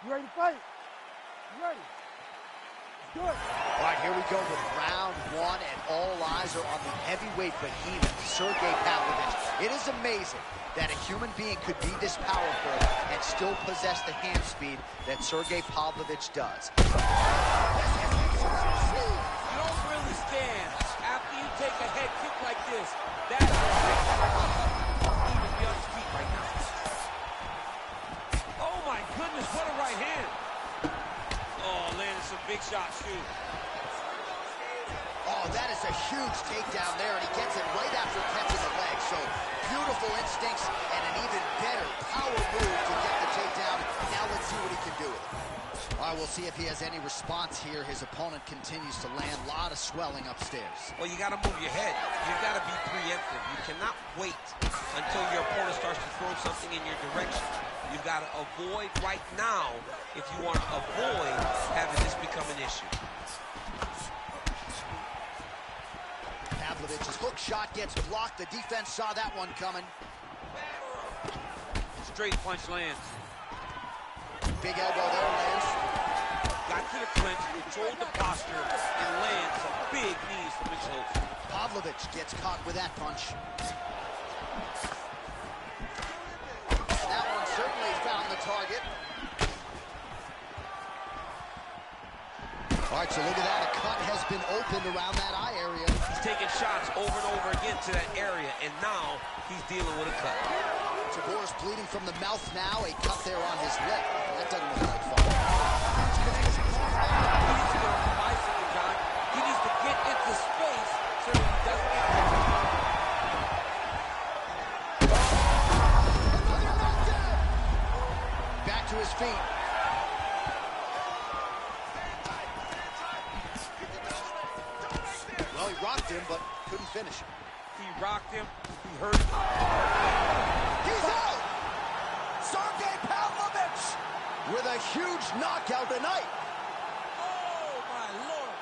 You ready to fight? You ready? Do it. All right, here we go with round one, and all eyes are on the heavyweight behemoth, Sergey Pavlovich. It is amazing that a human being could be this powerful and still possess the hand speed that Sergey Pavlovich does. You don't really stand after you take a head kick like this. That's even be on his feet right now. Oh my goodness, what a right hand. Oh, landed some big shots too. Oh, that is a huge takedown there, and he gets it right after catching the leg. So beautiful instincts and an even better power move to get the takedown. Now let's see what he can do with it. All right, we'll see if he has any response here. His opponent continues to land. A lot of swelling upstairs. Well, you got to move your head. You got to be preemptive. You cannot wait until your opponent starts to throw something in your direction. You've got to avoid right now if you want to avoid having this become an issue. Pavlovich's hook shot gets blocked. The defense saw that one coming. Straight punch lands. Big elbow there, lands. Got to the clinch, controlled the posture, and lands some big knees from his host. Pavlovich gets caught with that punch. That one certainly found the target. All right, so look at that. A cut has been opened around that eye area. He's taking shots over and over again to that area, and now he's dealing with a cut. Tabor's bleeding from the mouth now. A cut there on his lip. That doesn't look like fun. He needs to go to the bicycle, John. He needs to get into space so that he doesn't get hit. Back to his feet. Well, he rocked him, but couldn't finish him. He rocked him. He hurt him. He's out! Sergey Pavlovich with a huge knockout tonight. Oh, my Lord.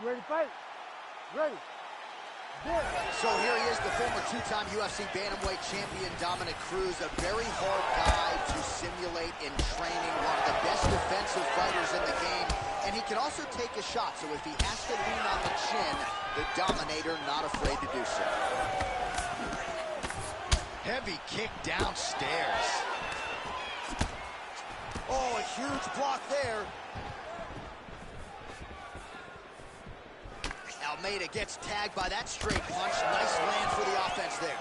You ready to fight? Ready. So here he is, the former two-time UFC bantamweight champion, Dominick Cruz, a very hard guy to simulate in training, one of the best defensive fighters in the game, and he can also take a shot, so if he has to lean on the chin, the Dominator not afraid to do so. Heavy kick downstairs. Oh, a huge block there. Almeida gets tagged by that straight punch. Nice land for the offense there.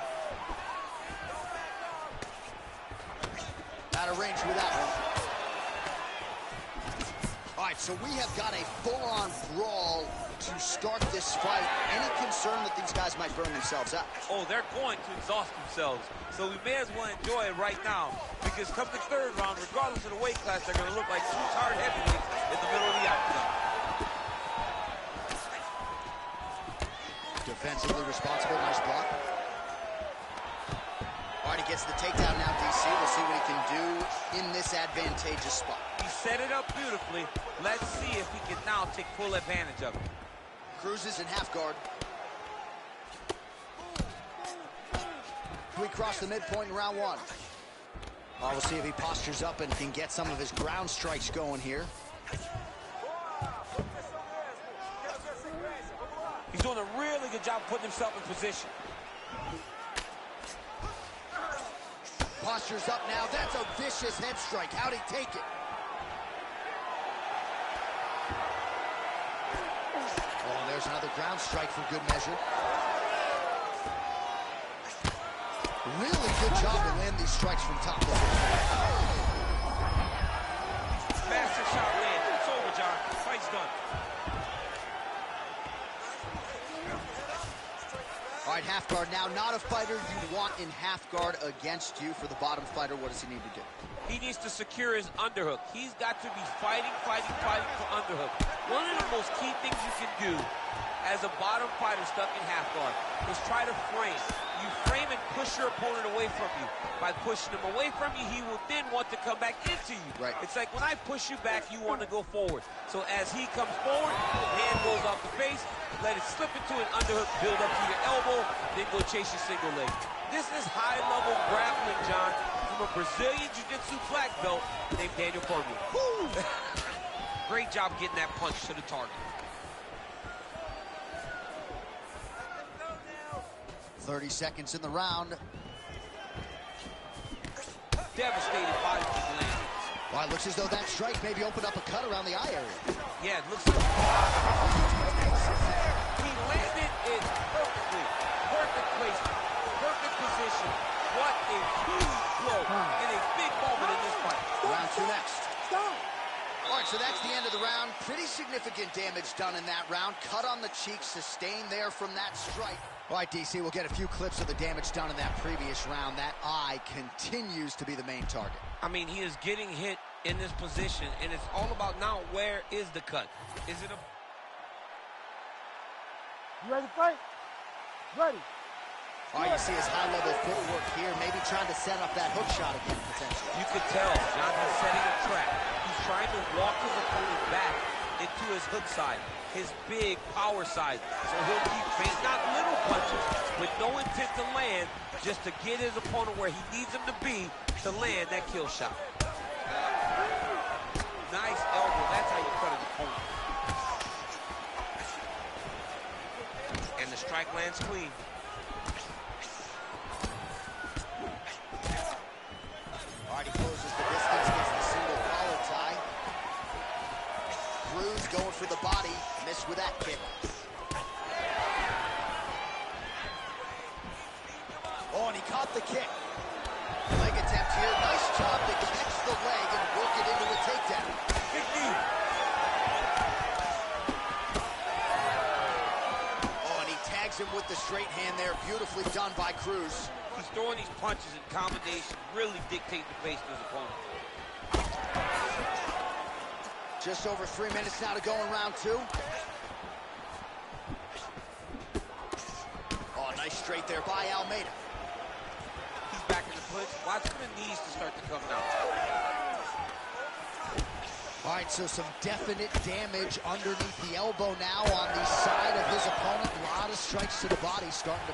Out of range with that one. All right, so we have got a full-on brawl to start this fight. Any concern that these guys might burn themselves out? Oh, they're going to exhaust themselves. So we may as well enjoy it right now, because come the third round, regardless of the weight class, they're going to look like two tired heavyweights in the middle of the octagon. Defensively responsible, nice block. All right, he gets the takedown now, DC. We'll see what he can do in this advantageous spot. He set it up beautifully. Let's see if he can now take full advantage of it. Cruz is in half guard. We cross the midpoint in round one. We'll see if he postures up and can get some of his ground strikes going here. He's doing a really good job putting himself in position. Postures up now. That's a vicious head strike. How'd he take it? there's another ground strike for good measure. Really good job to land these strikes from top position. Massive shot land. It's over, John. Fight's done. All right, half guard now. Not a fighter you want in half guard against you. For the bottom fighter, what does he need to do? He needs to secure his underhook. He's got to be fighting for underhook. One of the most key things you can do as a bottom fighter stuck in half guard is try to frame. You frame and push your opponent away from you. By pushing him away from you, he will then want to come back into you. Right. It's like when I push you back, you want to go forward. So as he comes forward, hand goes off the face, let it slip into an underhook, build up to your elbow, then go chase your single leg. This is high-level grappling, John, from a Brazilian Jiu-Jitsu black belt named Daniel Cormier. Great job getting that punch to the target. 30 seconds in the round. Devastating body kick land. Well, it looks as though that strike maybe opened up a cut around the eye area. Yeah, it looks like he landed it perfectly. Perfect placement. Perfect position. What a huge blow in a big moment in this fight. Round two next. Stop. All right, so that's the end of the round. Pretty significant damage done in that round. Cut on the cheek, sustained there from that strike. All right, DC, we'll get a few clips of the damage done in that previous round. That eye continues to be the main target. I mean, he is getting hit in this position, and it's all about now where is the cut? Is it a... You ready to fight? Ready. All right, you see his high-level footwork here, maybe trying to set up that hook shot again, potentially. You could tell John is setting a trap. He's trying to walk his opponent back into his hook side, his big power side. So he'll keep faint, not little punches, with no intent to land, just to get his opponent where he needs him to be to land that kill shot. Nice elbow. That's how you cut an opponent. And the strike lands clean. All right, he closes the distance, gets the single collar tie. Cruz going for the body, missed with that kick. Oh, and he caught the kick. Leg attempt here, nice job to catch the leg and work it into a takedown. Big knee. Oh, and he tags him with the straight hand there, beautifully done by Cruz. He's throwing these punches in combination, really dictate the pace to his opponent. Just over 3 minutes now to go in round two. Oh, nice straight there by Almeida. He's back in the clinch. Watch for the knees to start to come down. All right, so some definite damage underneath the elbow now on the side of his opponent. A lot of strikes to the body, starting to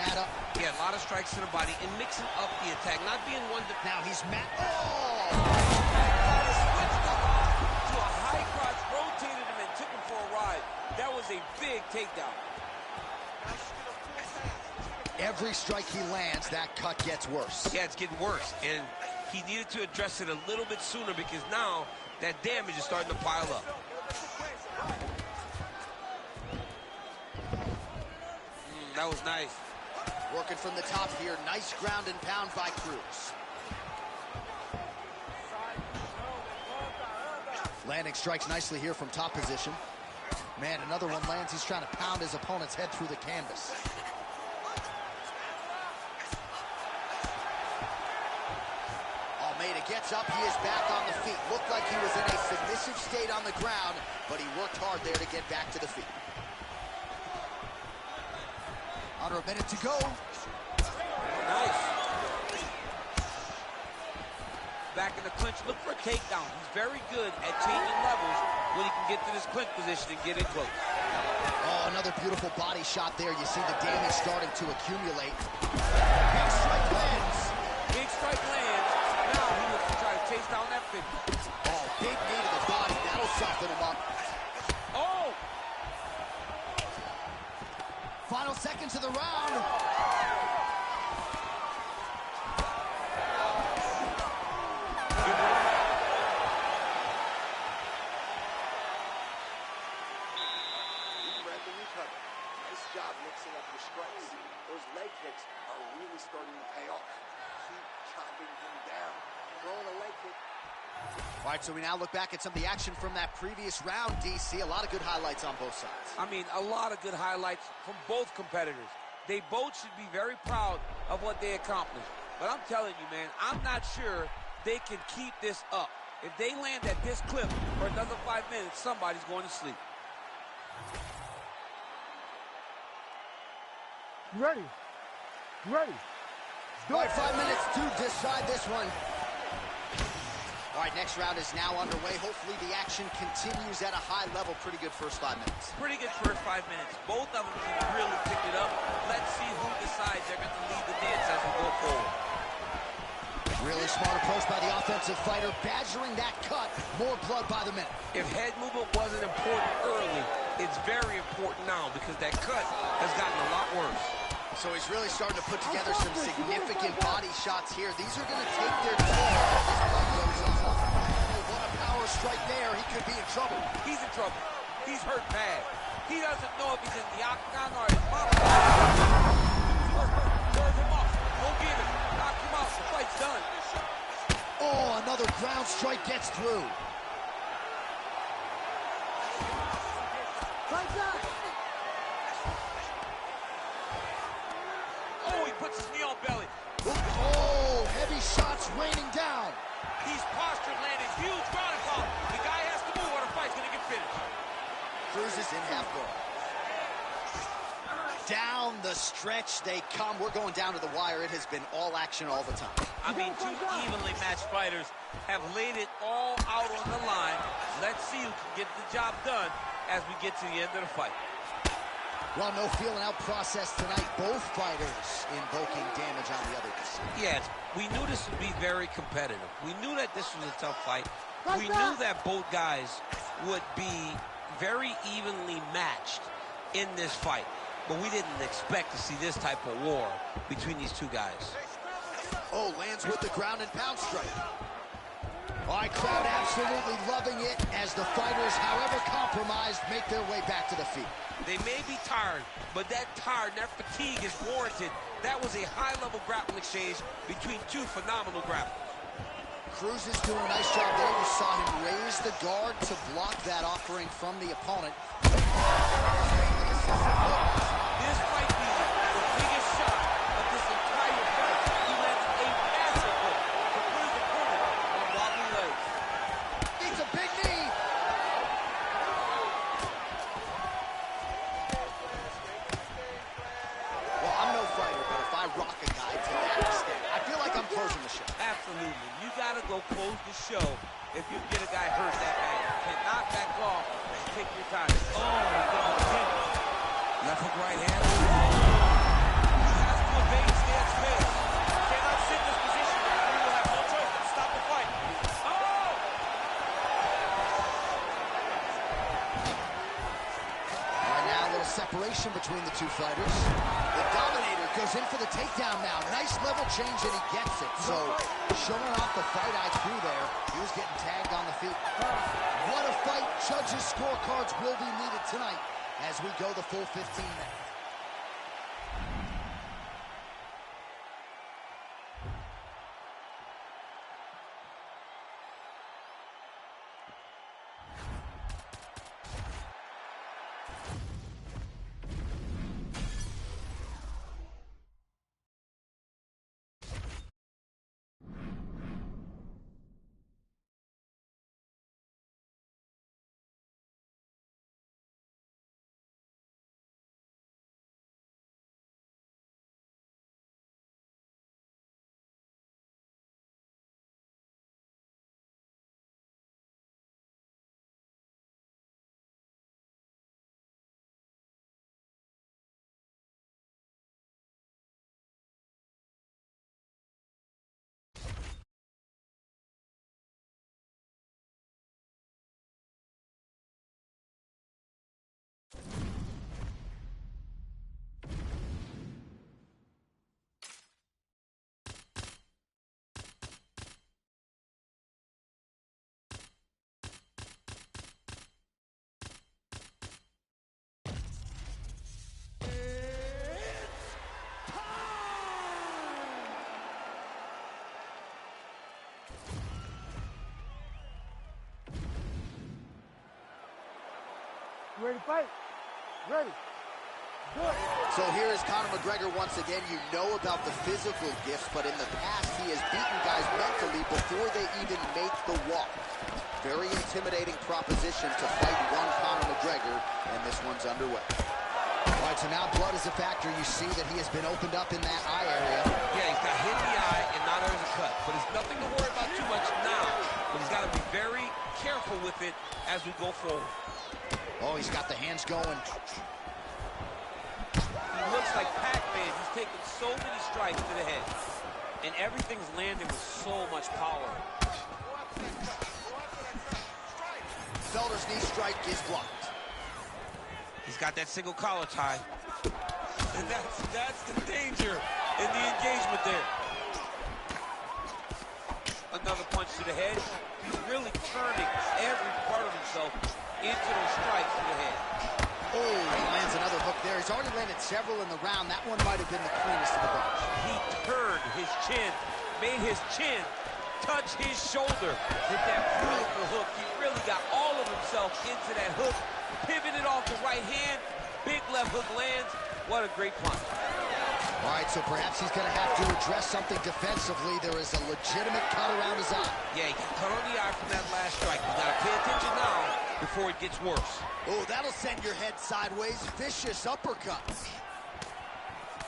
add up. Yeah, a lot of strikes to the body and mixing up the attack, not being one that... Now he's Switched up to a high crotch, rotated him and took him for a ride. That was a big takedown. Every strike he lands, that cut gets worse. Yeah, it's getting worse, and he needed to address it a little bit sooner because now that damage is starting to pile up. That was nice. Working from the top here, nice ground and pound by Cruz. Landing strikes nicely here from top position. Man, another one lands. He's trying to pound his opponent's head through the canvas. Almeida gets up. He is back on the feet. Looked like he was in a submissive state on the ground, but he worked hard there to get back to the feet. Under a minute to go. Nice. Back in the clinch, look for a takedown. He's very good at changing levels when he can get to this clinch position and get in close. Oh, another beautiful body shot there. You see the damage starting to accumulate. Big strike lands. Big strike lands. Now he looks to try to chase down that 50. Oh, big knee to the body. That'll soften him up. Oh! Final seconds of the round. All right, so we now look back at some of the action from that previous round, DC. A lot of good highlights on both sides. I mean, a lot of good highlights from both competitors. They both should be very proud of what they accomplished. But I'm telling you, man, I'm not sure they can keep this up. If they land at this clip for another 5 minutes, somebody's going to sleep. Ready? Ready? All right, 5 minutes to decide this one. All right, next round is now underway. Hopefully the action continues at a high level. Pretty good first 5 minutes. Pretty good first 5 minutes. Both of them can really pick it up. Let's see who decides they're going to lead the dance as we go forward. Really smart approach by the offensive fighter, badgering that cut. More blood by the minute. If head movement wasn't important early, it's very important now because that cut has gotten a lot worse. So he's really starting to put together some significant body shots here. These are going to take their toll as this fight goes on. Oh, what a power strike there. He could be in trouble. He's in trouble. He's hurt bad. He doesn't know if he's in the octagon or his mouth. Serve him off. Go get him. Knock him out. The fight's done. Oh, another ground strike gets through. Fight back! Oh, he puts his knee on belly. Oh, heavy shots raining down. He's postured, landing huge ground and pound. The guy has to move or the fight's going to get finished. Cruz is in half guard. Down the stretch they come. We're going down to the wire. It has been all action all the time. I mean, two evenly matched fighters have laid it all out on the line. Let's see who can get the job done as we get to the end of the fight. Well, no feeling out process tonight. Both fighters invoking damage on the others. Yes, we knew this would be very competitive. We knew that this was a tough fight. We knew that both guys would be very evenly matched in this fight. But we didn't expect to see this type of war between these two guys. Oh, lands with the ground and pound strike. All right, crowd absolutely loving it as the fighters, however compromised, make their way back to the feet. They may be tired, but that fatigue is warranted. That was a high-level grappling exchange between two phenomenal grapplers. Cruz is doing a nice job there. You saw him raise the guard to block that offering from the opponent. This might be the biggest shot of this entire fight. He landed a massive hook to put his opponent on wobbly legs. It's a big knee. Well, I'm no fighter, but if I rock a guy to that extent, I feel like I'm closing the show. Absolutely. You got to go close the show if you get a guy hurt that bad. You cannot back off and take your time. Oh, left hook, right hand. He has to evade, stay at space. Cannot sit in this position. He will have no choice but to stop the fight. Oh! All right, now a little separation between the two fighters. The Dominator goes in for the takedown now. Nice level change, and he gets it. So, showing off the fight IQ there. He was getting tagged on the feet. What a fight. Judges' scorecards will be needed tonight as we go the full 15 minutes. You ready to fight? Ready. Good. So here is Conor McGregor once again. You know about the physical gifts, but in the past he has beaten guys mentally before they even make the walk. Very intimidating proposition to fight one Conor McGregor, and this one's underway. All right, so now blood is a factor. You see that he has been opened up in that eye area. Yeah, he's got hit in the eye, and now there's a cut. But it's nothing to worry about too much now. But he's got to be very careful with it as we go forward. Oh, he's got the hands going. He looks like Pac-Man. He's taking so many strikes to the head. And everything's landing with so much power. Felder's knee strike is blocked. He's got that single collar tie. And that's the danger in the engagement there. Another punch to the head. He's really turning every part of himself into those strikes to the head. Oh, he lands another hook there. He's already landed several in the round. That one might have been the cleanest of the bunch. He turned his chin, made his chin touch his shoulder with that beautiful hook. He really got all of himself into that hook, pivoted off the right hand, big left hook lands. What a great punch. All right, so perhaps he's going to have to address something defensively. There is a legitimate cut around his eye. Yeah, he got cut on the eye from that last strike. You got to pay attention now before it gets worse. Oh, that'll send your head sideways. Vicious uppercut.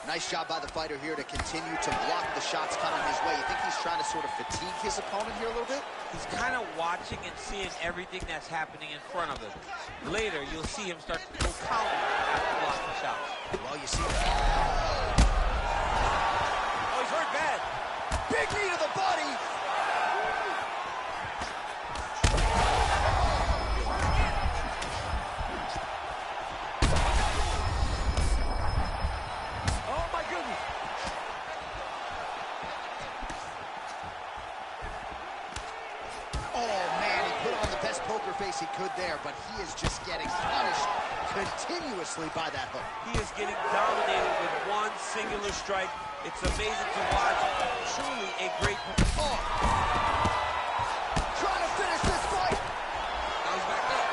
Nice job by the fighter here to continue to block the shots coming his way. You think he's trying to sort of fatigue his opponent here a little bit? He's kind of watching and seeing everything that's happening in front of him. Later, you'll see him start to go counter after blocking shots. Well, you see... Oh, he's hurt bad. Big knee to the body. Oh, my goodness. Oh, man, he put on the best poker face he could there, but he is just getting punished continuously by that hook. He is getting dominated with one singular strike. It's amazing to watch. Truly a great... Oh! Trying to finish this fight! Now he's back up.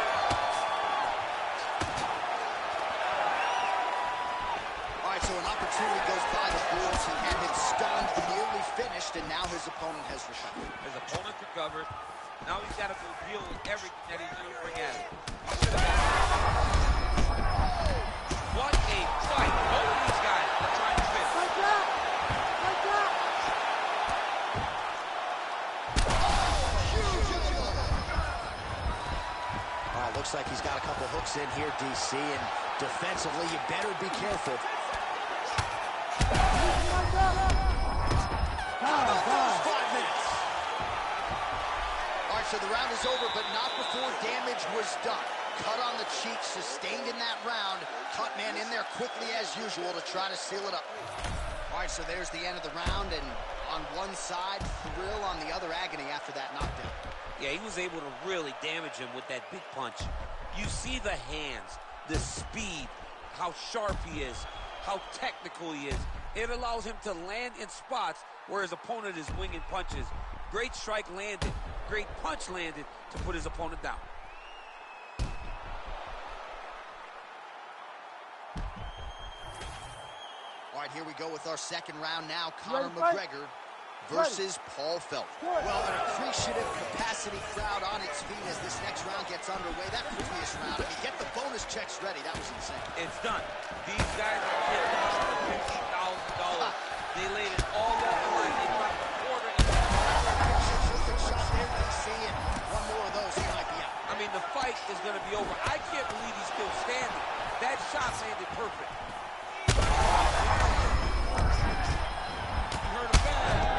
All right, so an opportunity goes by the boards. He had him stunned, nearly finished, and now his opponent has recovered. His opponent recovered. Now he's got to go deal with everything that he's going to bring at him. What a fight. Both of these guys are trying to finish. Like that! Like that! Looks like he's got a couple hooks in here, DC, and defensively, you better be careful. Like that! First 5 minutes. All right, so the round is over, but not before damage was done. Cut on the cheek, sustained in that round. Cut man in there quickly as usual to try to seal it up. All right, so there's the end of the round, and on one side, thrill, on the other, agony after that knockdown. Yeah, he was able to really damage him with that big punch. You see the hands, the speed, how sharp he is, how technical he is. It allows him to land in spots where his opponent is winging punches. Great strike landed, great punch landed to put his opponent down. All right, here we go with our second round now. Conor McGregor versus Paul Felder. Well, an appreciative capacity crowd on its feet as this next round gets underway. That previous round, I mean, get the bonus checks ready. That was insane. It's done. These guys are getting $50,000. They laid it all over the line. They dropped a quarter in the Shot there, DC, and one more of those, he might be out. I mean, the fight is going to be over. I can't believe he's still standing. That shot landed perfect. You heard him bad.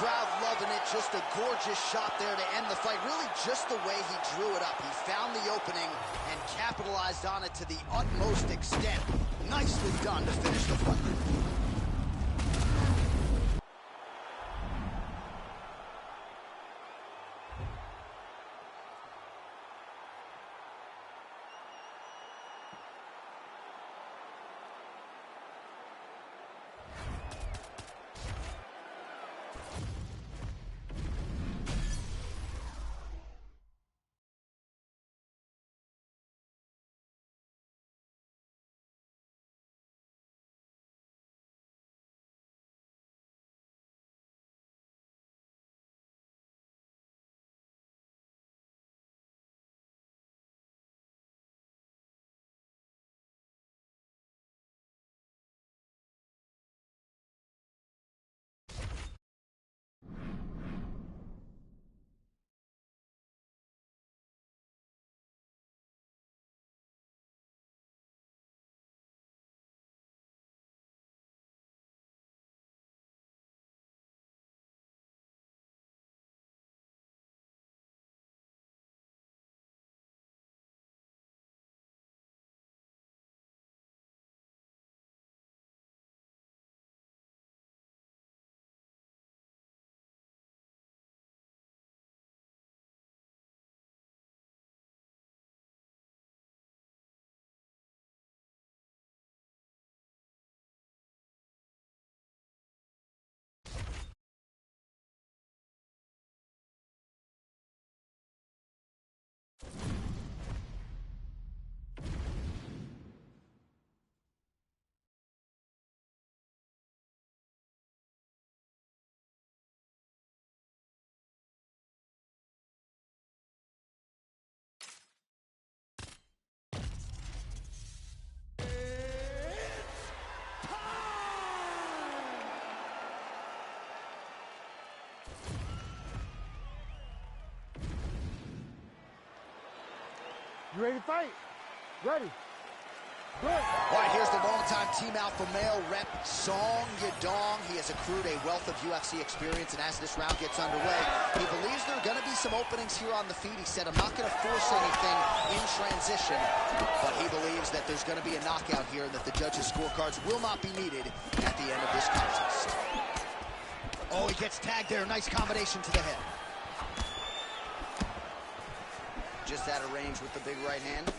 Crowd loving it. Just a gorgeous shot there to end the fight. Really just the way he drew it up. He found the opening and capitalized on it to the utmost extent. Nicely done to finish the fight. You ready to fight? Ready. Good. All right, here's the longtime Team Alpha male rep, Song Yadong. He has accrued a wealth of UFC experience, and as this round gets underway, he believes there are going to be some openings here on the feet. He said, I'm not going to force anything in transition, but he believes that there's going to be a knockout here and that the judges' scorecards will not be needed at the end of this contest. Oh, he gets tagged there. Nice combination to the head. Just out of range with the big right hand.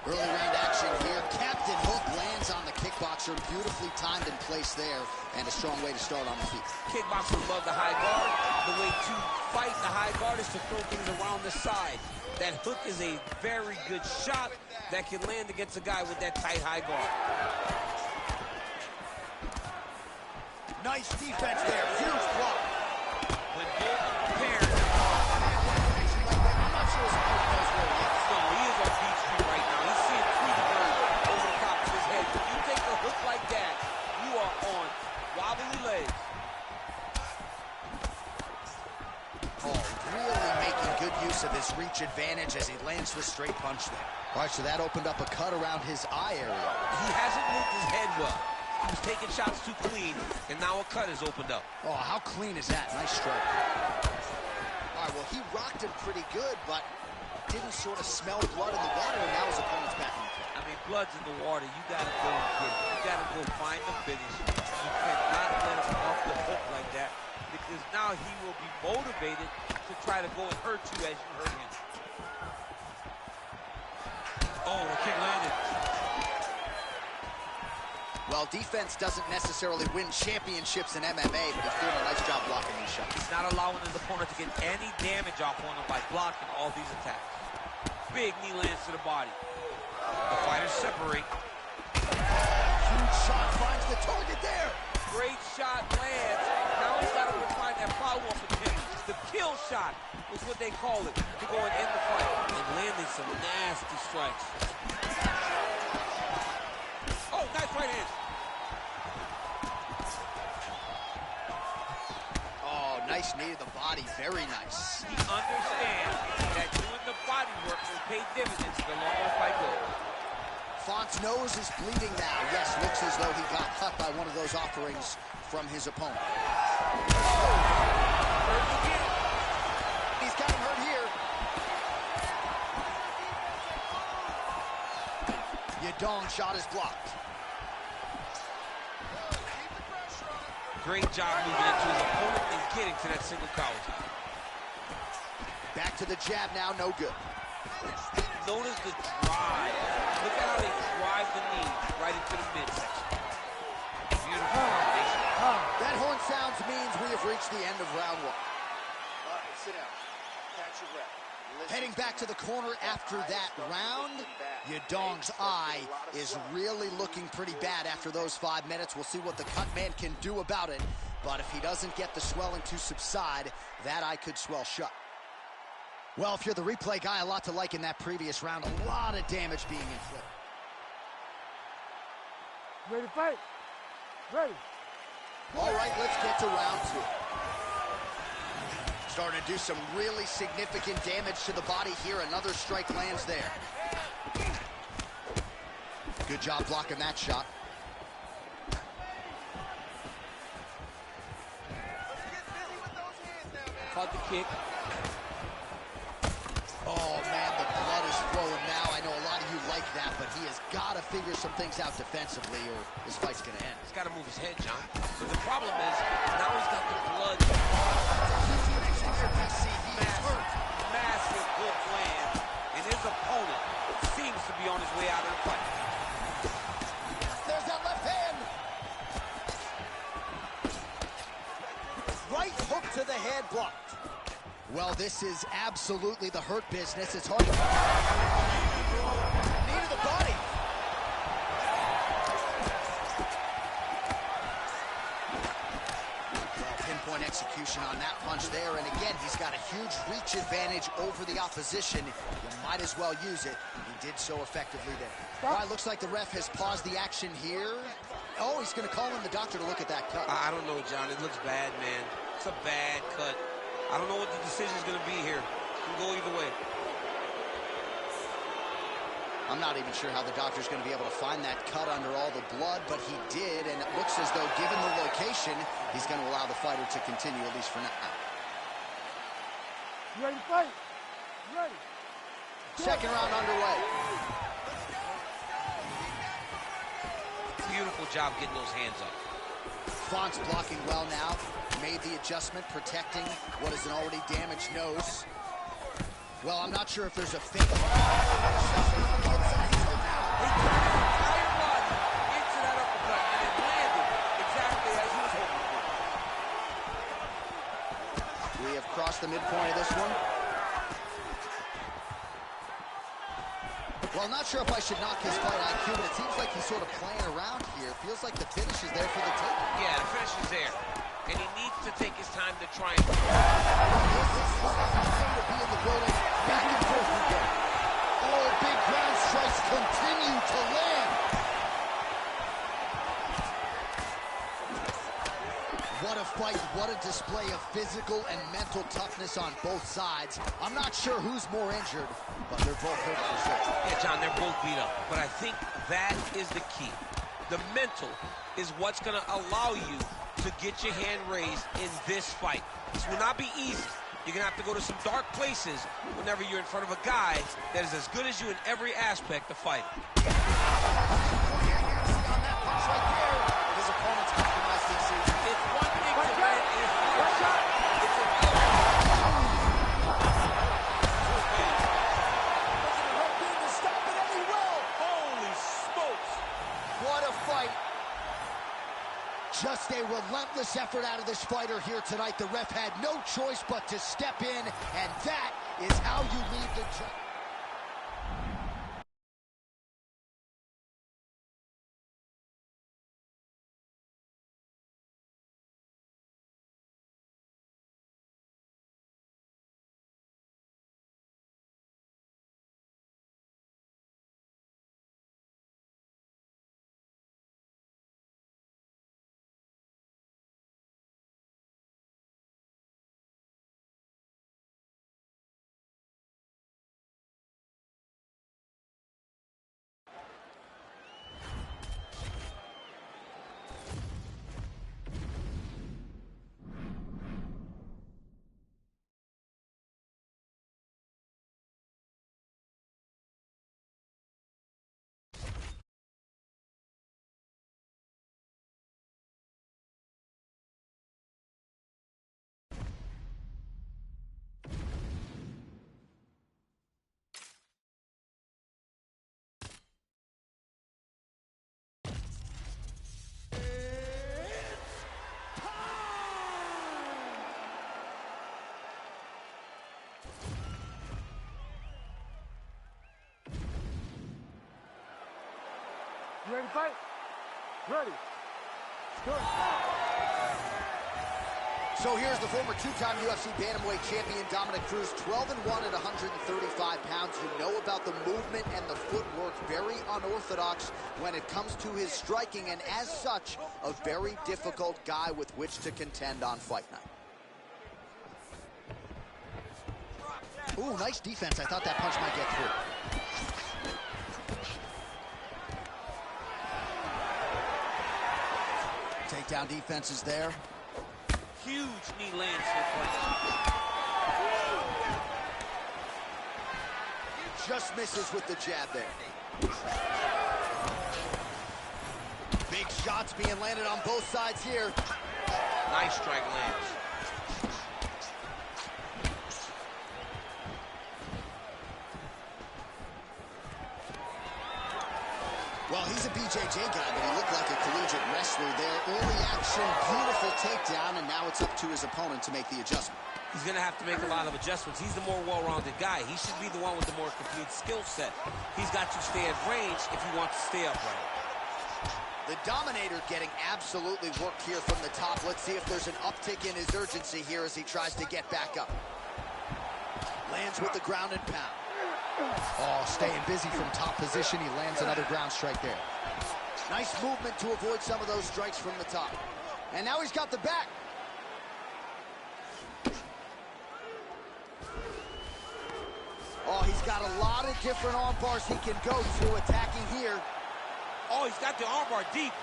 Early round action here. Captain Hook lands on the kickboxer. Beautifully timed and placed there. And a strong way to start on the feet. Kickboxers love the high guard. The way to fight the high guard is to throw things around the side. That hook is a very good shot that can land against a guy with that tight high guard. Nice defense there. Huge block. When both are prepared. I'm not sure his opponent knows where he is. No, he is on Beach Street right now. He's seeing Tweety over the top of his head. When you take a hook like that, you are on wobbly legs. Oh, really making good use of his reach advantage as he lands the straight punch there. All right, so that opened up a cut around his eye area. He hasn't moved his head well. He was taking shots too clean, and now a cut has opened up. Oh, how clean is that? Nice strike. All right, well, he rocked him pretty good, but didn't sort of smell blood in the water, and now his opponent's back in the fight. I mean, blood's in the water. You got to go and get it. You got to go find the finish. You cannot let him off the hook like that, because now he will be motivated to try to go and hurt you as you hurt him. Oh, the kick landed. Well, defense doesn't necessarily win championships in MMA, but he's doing a nice job blocking these shots. He's not allowing his opponent to get any damage off on him by blocking all these attacks. Big knee lands to the body. The fighters separate. Huge shot finds the target there. Great shot lands. Now he's got to go find that follow-up attempt. The kill shot was what they call it, to go and end the fight. And landing some nasty strikes. Oh, nice right hand. Oh, nice knee to the body. Very nice. He understands that doing the body work will pay dividends the longer the fight goes. Font's nose is bleeding now. Yes, looks as though he got cut by one of those offerings from his opponent. Hurt again. He's got him hurt here. Yadong shot is blocked. Great job moving into his opponent and getting to that single collar. Back to the jab now, no good. Notice the drive. Look at how they drive the knee right into the midsection. Beautiful combination. That horn sounds means we have reached the end of round one. All right, sit down. Catch your breath. Heading back to the corner after that round, Yadong's eye is really looking pretty bad after those 5 minutes. We'll see what the cut man can do about it, but if he doesn't get the swelling to subside, that eye could swell shut. Well, if you're the replay guy, a lot to like in that previous round. A lot of damage being inflicted. Ready to fight? Ready. All right, let's get to round two. Starting to do some really significant damage to the body here. Another strike lands there. Good job blocking that shot. Caught the kick. Oh, man, the blood is flowing now. I know a lot of you like that, but he has got to figure some things out defensively or this fight's going to end. He's got to move his head, John. But the problem is, now he's got the blood. Massive hook land, and his opponent seems to be on his way out of the fight. There's that left hand. Right hook to the head blocked. Well, this is absolutely the hurt business. It's hard to... Knee to the body. Well, pinpoint execution on that punch there. And again, he's got a huge reach advantage over the opposition. You might as well use it. He did so effectively there. All right, looks like the ref has paused the action here. Oh, he's going to call in the doctor to look at that cut. I don't know, John. It looks bad, man. It's a bad cut. I don't know what the decision is going to be here. It can go either way. I'm not even sure how the doctor's going to be able to find that cut under all the blood, but he did, and it looks as though, given the location, he's going to allow the fighter to continue, at least for now. You ready to fight? You ready? Second round underway. Beautiful job getting those hands up. Font's blocking well now. Made the adjustment, protecting what is an already damaged nose. Well, I'm not sure if there's a fake. He turned his entire body into that uppercut, and it landed exactly as he was hoping for. We have crossed the midpoint of this one. Well, I'm not sure if I should knock his fight IQ, but it seems like he's sort of playing around here. Feels like the finish is there for the taking. Yeah, the finish is there. And he needs to take his time to try and... This is to be in the building. Back and forth we go. Oh, big ground strikes continue to land. What a fight, what a display of physical and mental toughness on both sides. I'm not sure who's more injured, but they're both hurt for sure. Yeah, John, they're both beat up. But I think that is the key. The mental is what's going to allow you to get your hand raised in this fight. This will not be easy. You're going to have to go to some dark places whenever you're in front of a guy that is as good as you in every aspect of fighting. On that punch right there, his opponent's compromised this season. It's one thing to land a hard shot. It's another. To stop it, and he will. Holy smokes. What a fight. Just a relentless effort out of this fighter here tonight. The ref had no choice but to step in, and that is how you leave the judge. You ready to fight? Ready. Good. So here's the former two-time UFC bantamweight champion Dominic Cruz, 12-1 at 135 pounds. You know about the movement and the footwork, very unorthodox when it comes to his striking, and as such, a very difficult guy with which to contend on fight night. Ooh, nice defense. I thought that punch might get through. Takedown defense is there. Huge knee lands here. Just misses with the jab there. Big shots being landed on both sides here. Nice strike lands. Well, he's a BJJ guy, but he looked like a collegiate wrestler there. Early action, beautiful takedown, and now it's up to his opponent to make the adjustment. He's going to have to make a lot of adjustments. He's the more well-rounded guy. He should be the one with the more complete skill set. He's got to stay at range if he wants to stay upright. The Dominator getting absolutely worked here from the top. Let's see if there's an uptick in his urgency here as he tries to get back up. Lands with the ground and pound. Oh, staying busy from top position. He lands another ground strike there. Nice movement to avoid some of those strikes from the top. And now he's got the back. Oh, he's got a lot of different arm bars he can go to attacking here. Oh, he's got the arm bar deep.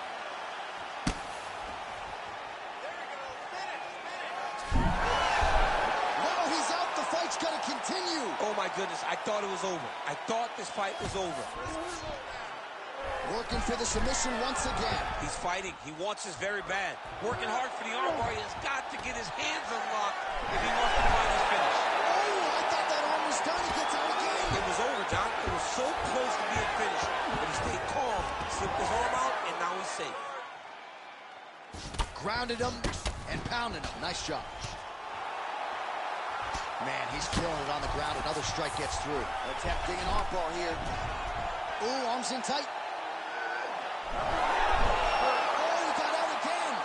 Well, he's out. The fight's going to continue. Oh, my goodness. I thought it was over. I thought this fight was over. Working for the submission once again. He's fighting. He wants this very bad. Working hard for the arm bar. He has got to get his hands unlocked if he wants to find his finish. Oh, I thought that arm was done. He gets out again. It was over, John. It was so close to being finished. But he stayed calm, slipped his arm out, and now he's safe. Grounded him and pounded him. Nice job. Man, he's killing it on the ground. Another strike gets through. Attempting an arm bar here. Ooh, arms in tight. Oh, he got out again.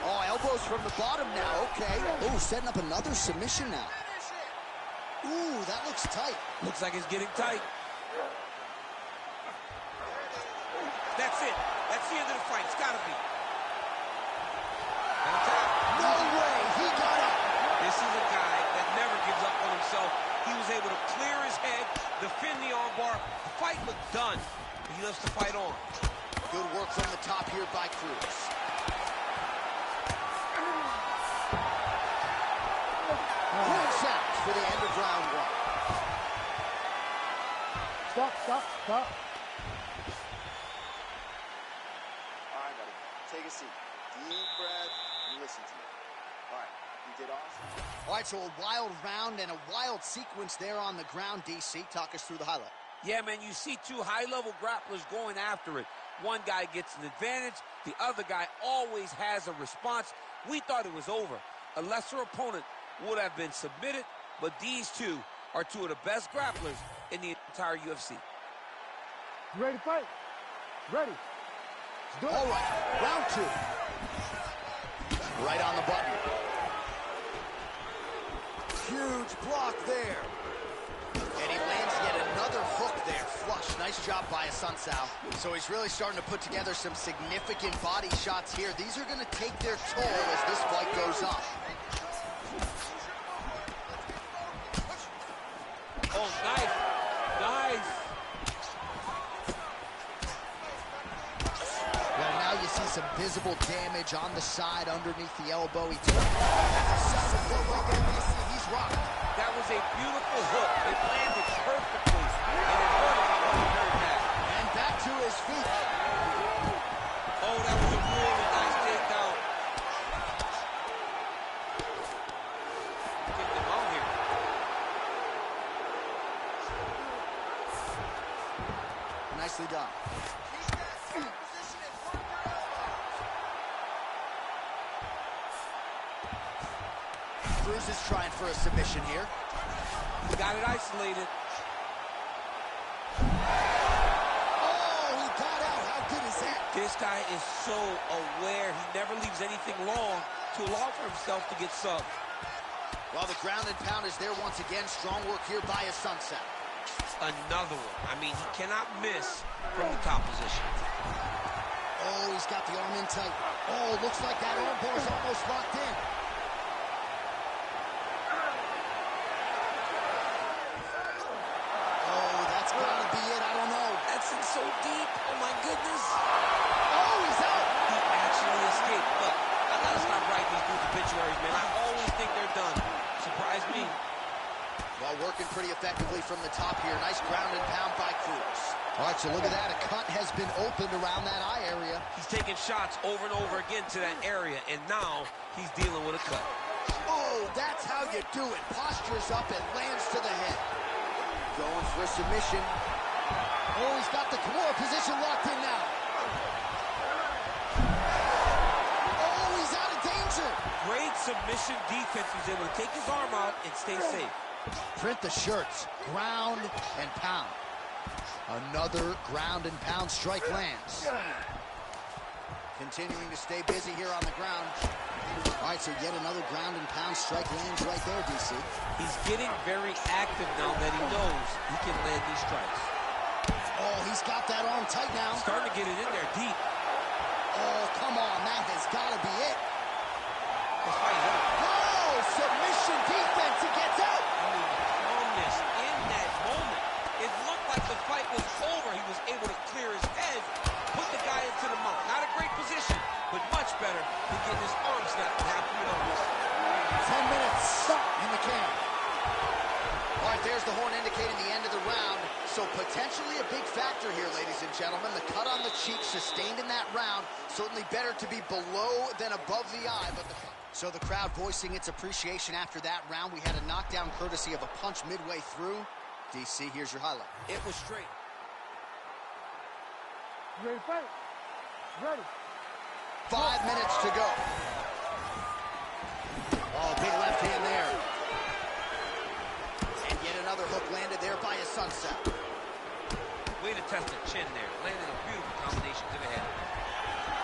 Oh, elbows from the bottom now. Okay. Ooh, setting up another submission now. Ooh, that looks tight. Looks like it's getting tight. That's it. That's the end of the fight. It's got to be. No way. He got up. This is a guy that never gives up on himself. He was able to clear his head, defend the arm bar. The fight looked done. He loves to fight on. Good work from the top here by Cruz. Point sounds for the end of round one. Stop, stop, stop. All right, buddy. Take a seat. Deep breath and listen to me. All right. You did awesome. All right, so a wild round and a wild sequence there on the ground, DC. Talk us through the highlight. Yeah, man, you see two high-level grapplers going after it. One guy gets an advantage. The other guy always has a response. We thought it was over. A lesser opponent would have been submitted, but these two are two of the best grapplers in the entire UFC. You ready to fight? Ready. Let's do it. All right, round two. Right on the button. Huge block there. And he lands yet another hook there. Flush. Nice job by Asuncao. So he's really starting to put together some significant body shots here. These are going to take their toll as this fight goes on. Oh, nice. Nice. Well, now you see some visible damage on the side underneath the elbow. He took he's rocked. That was a beautiful hook. It landed perfectly, and it hurt him when he heard that. And back to his feet. Oh, that was a really nice takedown. Get them out here. Nicely done. Cruz is trying for a submission here. He got it isolated. Oh, he got out. How good is that? This guy is so aware. He never leaves anything long to allow for himself to get subbed. Well, the ground and pound is there once again. Strong work here by Asuncao. Another one. I mean, he cannot miss from the top position. Oh, he's got the arm in tight. Oh, looks like that arm bar is almost locked in. Oh, that's gotta be it. I don't know. That's in so deep. Oh, my goodness. Oh, he's out. He actually escaped. Look, I gotta stop writing these dudes obituaries, man. I always think they're done. Surprise me. Well, working pretty effectively from the top here. Nice ground and pound by Cruz. All right, so look at that. A cut has been opened around that eye area. He's taking shots over and over again to that area, and now he's dealing with a cut. Oh, that's how you do it. Postures up and lands to the head. Going for a submission. Oh, he's got the Kimura position locked in now. Oh, he's out of danger. Great submission defense. He's able to take his arm out and stay safe. Print the shirts. Ground and pound. Another ground and pound strike lands. Continuing to stay busy here on the ground. All right, so yet another ground and pound strike lands right there, DC. He's getting very active now that he knows he can land these strikes. Oh, he's got that arm tight now. Starting to get it in there deep. Oh, come on, that has got to be it. This fight is over. Oh, submission defense, he gets out. gentlemen. The cut on the cheek sustained in that round. Certainly better to be below than above the eye. So the crowd voicing its appreciation after that round. We had a knockdown courtesy of a punch midway through. DC, here's your highlight. It was straight. You ready to fight? Ready. 5 minutes to go. Oh, big left hand there. And yet another hook landed there by a sunset. Way to test the chin there. Landed a beautiful combination to the head.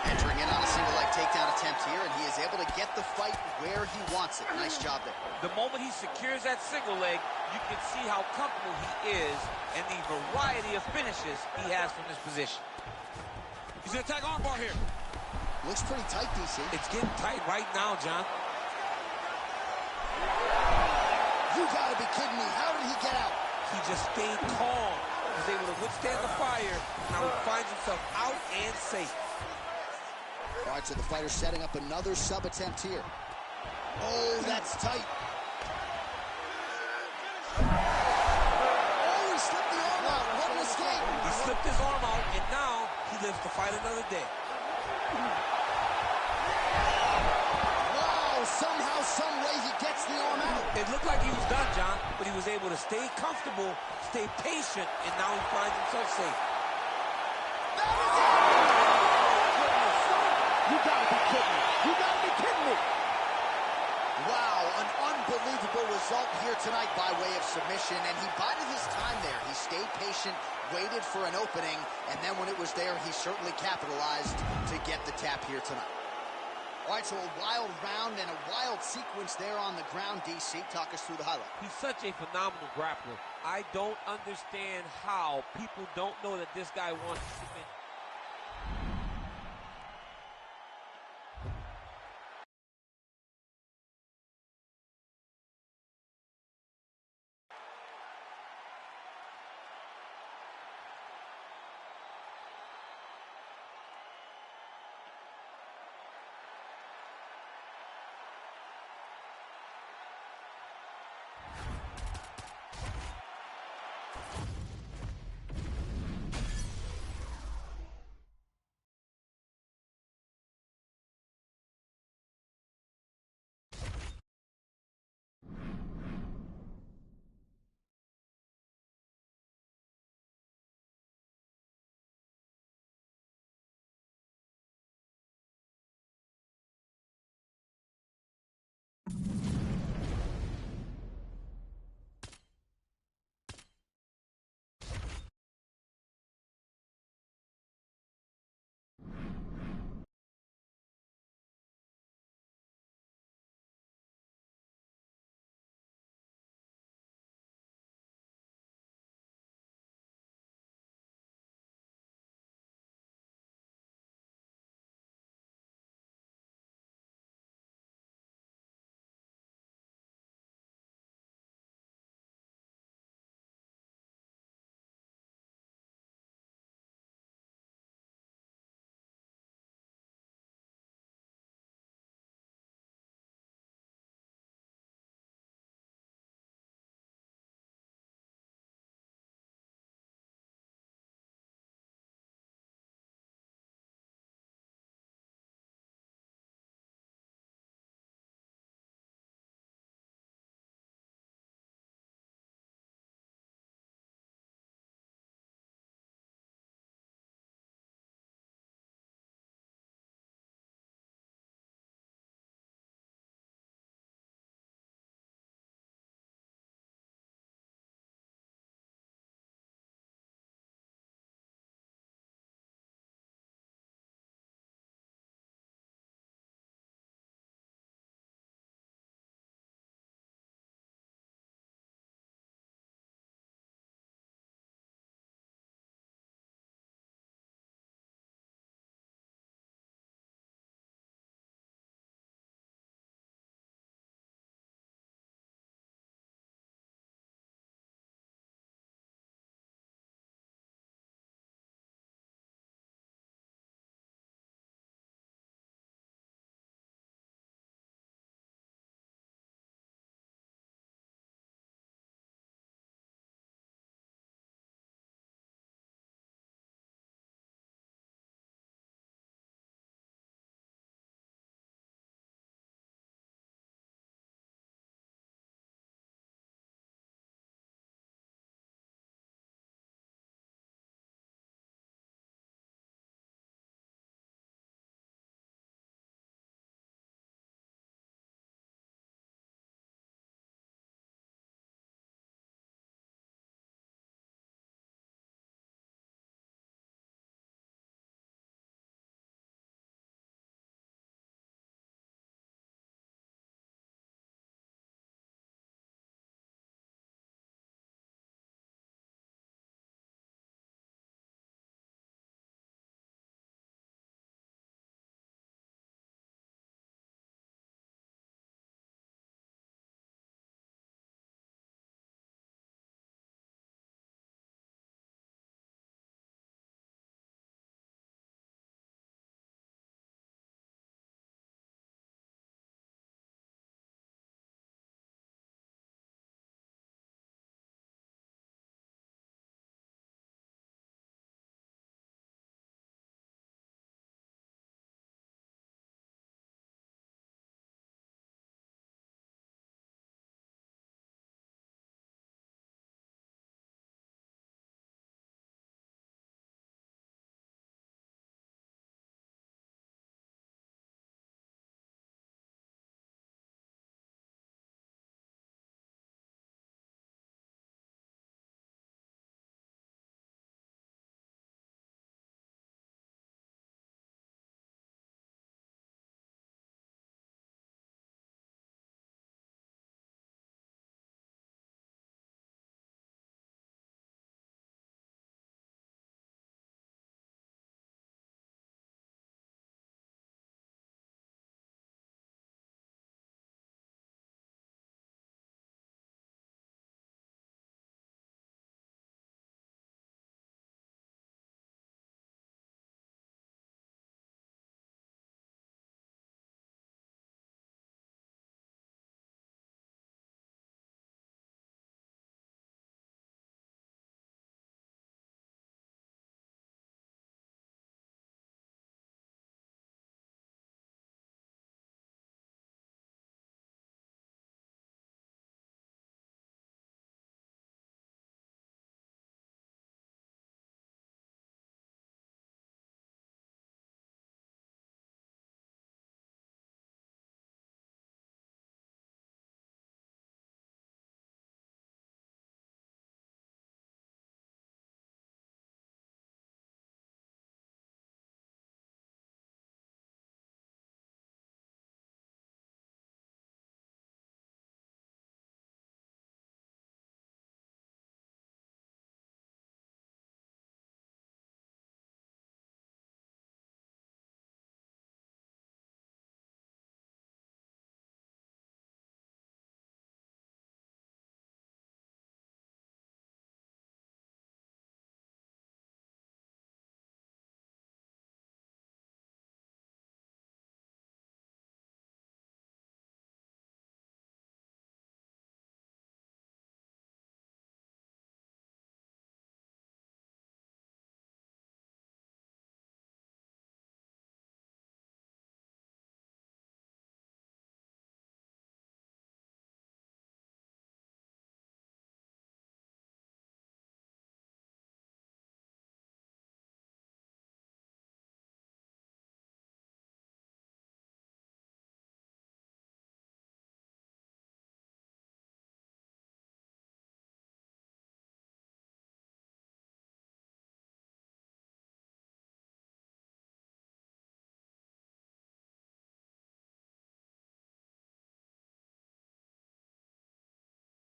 Entering in on a single leg takedown attempt here, and he is able to get the fight where he wants it. Nice job there. The moment he secures that single leg, you can see how comfortable he is and the variety of finishes he has from this position. He's going to attack armbar here. Looks pretty tight, DC. It's getting tight right now, John. You gotta be kidding me. How did he get out? He just stayed calm. He was able to withstand the fire. Now he finds himself out and safe. All right, so the fighter's setting up another sub attempt here. Oh, that's tight. Oh, he slipped the arm out. What a mistake. He slipped his arm out, and now he lives to fight another day. Wow, somehow, some way he gets the arm out. It looked like he was done, John, but he was able to stay comfortable, stay patient, and now he finds himself safe. That is it! You gotta be kidding me. You gotta be kidding me. Wow, an unbelievable result here tonight by way of submission, and he bided his time there. He stayed patient, waited for an opening, and then when it was there, he certainly capitalized to get the tap here tonight. All right, so a wild round and a wild sequence there on the ground. DC, talk us through the highlight. He's such a phenomenal grappler. I don't understand how people don't know that this guy wants to submit